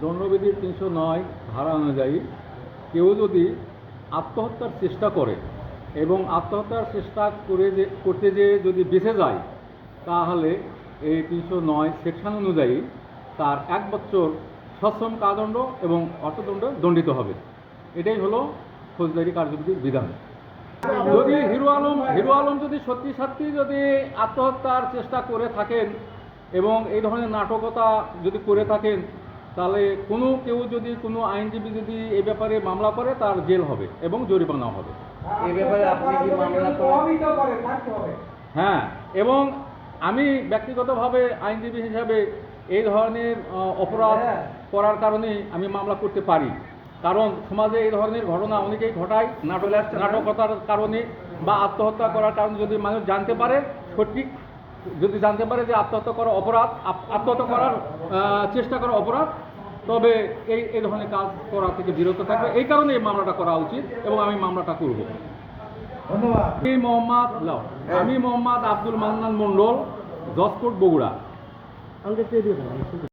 দণ্ডবিধির ৩০৯ ধারা অনুযায়ী কেউ যদি আত্মহত্যার চেষ্টা করে এবং আত্মহত্যার চেষ্টা করতে যেয়ে যদি বেঁচে যায়, তাহলে এই ৩০৯ সেকশন অনুযায়ী তার 1 বছর সশ্রম কারাদণ্ড এবং অর্থদণ্ড দণ্ডিত হবে। এটাই হলো ফৌজদারি কার্যবিধির বিধান। যদি হিরো আলম যদি সত্যি যদি আত্মহত্যার চেষ্টা করে থাকেন এবং এই ধরনের নাটকতা যদি করে থাকেন, তাহলে কেউ যদি কোনো আইনজীবী যদি এই ব্যাপারে মামলা করে, তার জেল হবে এবং জরিমানা হবে। এই ব্যাপারে আপনি কি মামলা করেন? হ্যাঁ, এবং আমি ব্যক্তিগতভাবে আইনজীবী হিসাবে এই ধরনের অপরাধ করার কারণে আমি মামলা করতে পারি। কারণ সমাজে এই ধরনের ঘটনা অনেকেই ঘটায়, নাটকতার কারণে বা আত্মহত্যা করার কারণে যদি মানুষ জানতে পারে, সঠিক যদি জানতে পারে যে আত্মহত্যা করা অপরাধ, আত্মহত্যা করার চেষ্টা করা অপরাধ, তবে এই ধরনের কাজ করা থেকে বিরত থাকবে। এই কারণে এই মামলাটা করা উচিত এবং আমি মামলাটা করব। ধন্যবাদ। আমি মোহাম্মদ আব্দুল মান্নান মণ্ডল, জজ কোর্ট, বগুড়া।